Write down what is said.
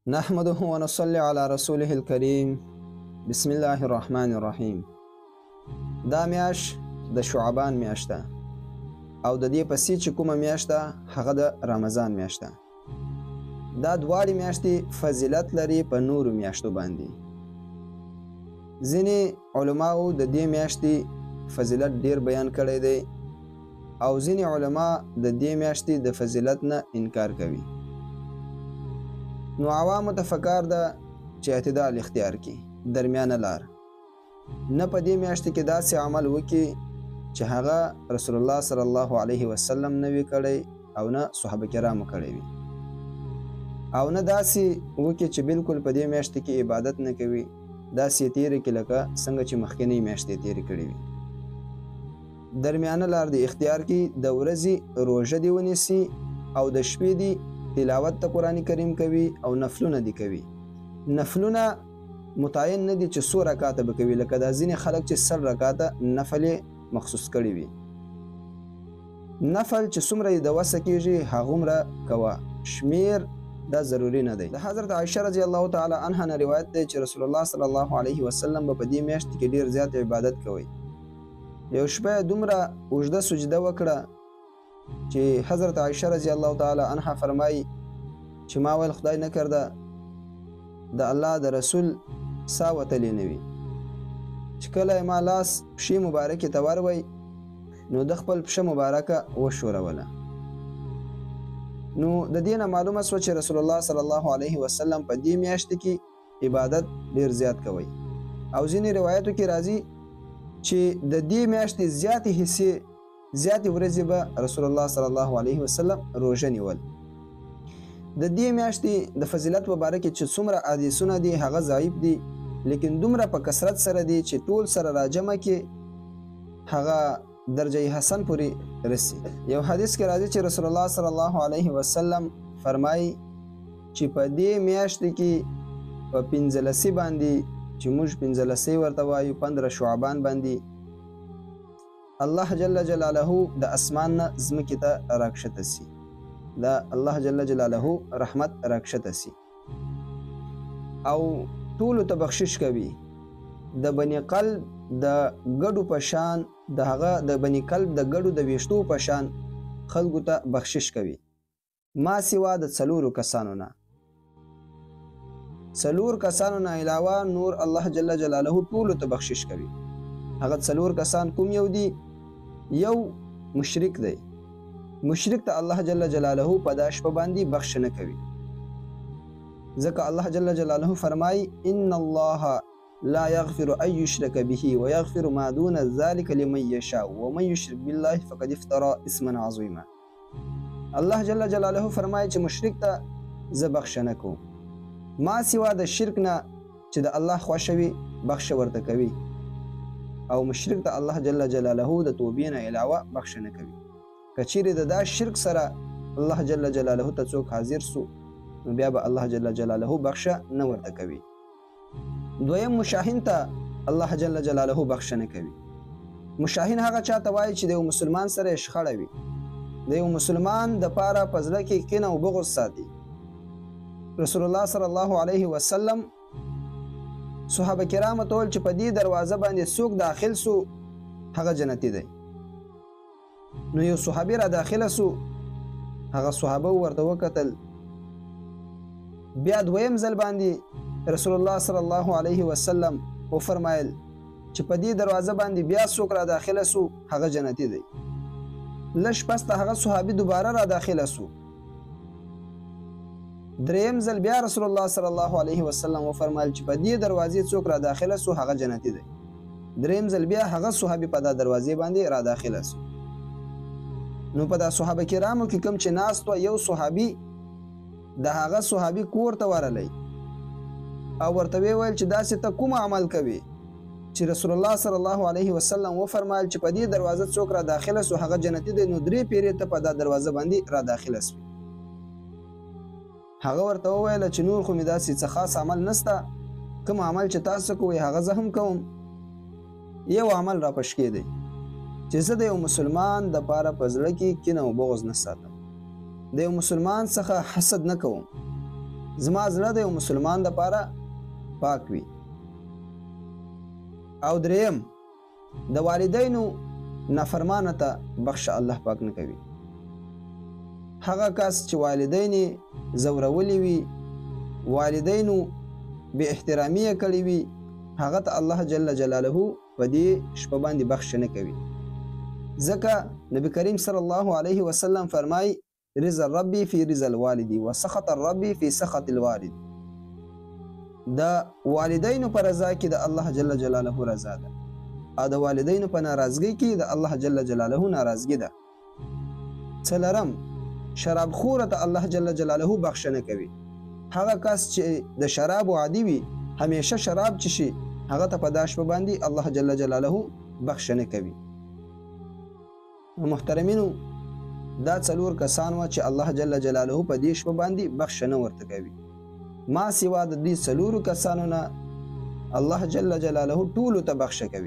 نحمده ونصلي على رسوله الكريم. بسم الله الرحمن الرحیم. دا میاش د شعبان میاشت ده او د دې پسې چې کومه میاشت ده هغه د رمضان میاشت ده. دا دواړې میاشتې فضیلت لري په نورو میاشتو باندې. ځینې علماو د دې میاشتې فضیلت ډیر بیان کړی دی او ځینې علما د دې میاشتې د فضیلت نه انکار کوي. نو عوامو ته فکار ده چې اعتدال اختیار کړي، درمیانه لار. نه په دې میاشت کې داسې عمل وکړي چې هغه رسول الله صلی الله علیه وسلم نه وي کړی او نه صحابه کرامو کړی وي، او نه داسې وکړي چې بالکل په دې میاشت کې عبادت نه کوي، داسې تیرې کړي لکه څنګه چې مخکینی میاشتې تیرې کړې وي. درمیانه لار دی اختیار کړي. د ورځې روژه دی ونیسي او د شپې دی تلاوت ته قرآن کریم کوي او نفلونه دی کوي. نفلونه متعین نه دي چې څو رکعاته به کوي، لکه دا ځینې خلک چې 100 رکعاته نفل مخصوص کړي وي. نفل چې څومره د وسه کېږي هغومره کوه، شمیر دا ضروري نه دی. د حضرت عایشه رضی الله تعالی عنها نه روایت دی چې رسول الله صلی الله علیه وسلم به په دې میاشت کې ډیر زیات عبادت کوي. یو شپه دومره اوږده سجده وکړه چې حضرت عایشه رضی الله تعالی عنها فرمایي چې ما ویل خدای نه کرده د الله د رسول سا وتلی نه وي، چې کله ما لاس پښې مبارکې ته وروی نو د خپل پښه مبارکه وښوروله. نو د دې نه معلومه سوه چې رسول الله صلی الله علیه وسلم په دې میاشت کې عبادت ډیر زیات کوي. او ځینې روایتو کې راځي چې د دې میاشتې زیاتې حصې زیاتې ورځې به رسول الله صلی الله علیه وسلم روژه نیول. د دې میاشتې د فضیلت په باره کې چې څومره حدیثونه دي هغه ضعیف دي، لیکن دومره په کثرت سره دي چې ټول سره راجمع کې هغه درجه حسن پورې رسي. یو حدیث کې راځي چې رسول الله صلی الله علیه وسلم فرمایي چې په دې میاشت کې په 15 باندې چې موږ 15 ورته وایو 15 شعبان باندې الله جل جلاله د اسمان نه ځمکې ته راکښته سي، د الله جل جلاله رحمت راکښته سي او ټولو ته بخشش کوي. د بني قلب د ګډو په شان د هغه د بني قلب د ګډو د ویشتو په شان خلکو ته بخشش کوي، ما سوا د 4 کسانو نه. 4 کسانو نه علاوه نور الله جل جلاله ټولو ته بخشش کوي. هغه 4 کسان کوم یو دي؟ یو مشرک دی. مشرک ته الله جل جلاله په دا شپه باندې بخښنه کوي، ځکه الله جل جلاله فرمایي ان الله لا يغفر ان يشرك به ويغفر ما دون ذلك لمن يشاء ومن يشرك بالله فقد افترى اسما عظيما. الله جل جلاله فرمایي چې مشرک ته زه بخښنه کوم، ما سوا د شرک نه چې د الله خوښوي بخښه ورته کوي، او مشرک ته الله جل جلاله د توبې نه علاوه بخښنه کوي. که چیرې د دا شرک سره الله جل جلاله ته څوک حاضر سو نو بیا به الله جل جلاله بخښه نه ورته کوي. دویم مشاهین ته الله جل جلاله بخښنه کوي. مشاهین هغه چاته وایي چې د یو مسلمان سره شخړه وي، د یو مسلمان د پاره په زړه کې کینه او بغض ساتي. رسول الله صلی الله علیه وسلم صحابه کرامو ته ویل چې په دې دروازه باندې څوک داخل سو هغه جنتی دی. نو یو صحابي را داخله سو، هغه صحابه ورته وکتل. بیا دویم ځل باندې رسول الله صلی الله علیه وسلم وفرمایل چې په دې دروازه باندې بیا څوک را داخله سو هغه جنتی دی. لږ پس ته هغه صحابي دوباره را داخله سو. دریم ځل بیا رسول الله صلی الله علیه وسلم وفرمایل چې په دې دروازې څوک را داخله سو هغه جنتی دی. دریم ځل بیا هغه صحابي په دا دروازې باندې را داخله سو. نو په دا صحابه کرامو کې کوم چې ناست و یو صحابي د هغه صحابي کور ته ورغلی او ورته ویل چې داسې ته کوم عمل کوي چې رسول الله صلی الله علیه وسلم وفرمایل چې په دې دروازه څوک را داخله سو هغه جنتی دی. نو 3 پیرې ته په دا دروازه باندې را داخله سو. هغه ورته وویل چې نور خو مې داسې څه خاص عمل نسته، کوم عمل چې تاسو کوئ هغه زه هم کوم. یو عمل را پشکې دی چې زه د یو مسلمان د پاره په زړه کې کینه او بغض نه ساتم، د یو مسلمان څخه حسد نه کوم، زما زړه د یو مسلمان دپاره پاک وي. او دریم د والدینو نافرمانه ته بخښه الله پاک نه کوي. هغه کس چې والدین یې ځورولي وي، والدینو بې احترامي یې کړې وي، هغه ته الله جل جلاله په دې شپه باندې بخښه نه کوي. ځکه نبی کریم صلی الله علیه وسلم فرمایي رضا الرب فی رضا الوالد و سخط الرب فی سخط الوالد. د والدینو په رضا کې د الله جل جلاله رضا ده، او د والدینو په ناراضګۍ کې د الله جل جلاله ناراضګي ده. څلورم شراب خوره ته الله جل جلاله بخښه نه کوي. هغه کس چې د شراب عادي وي، همیشه شراب چشي، هغه ته په دا شپه باندې الله جل جلاله بخښه نه کوي. محترمینو، دا څلور کسان وه چې الله جل جلاله په دې شپه باندې بخښه نه ورته کوي. ما سوا د دې څلورو کسانو نه الله جل جلاله ټولو ته بخښه کوي.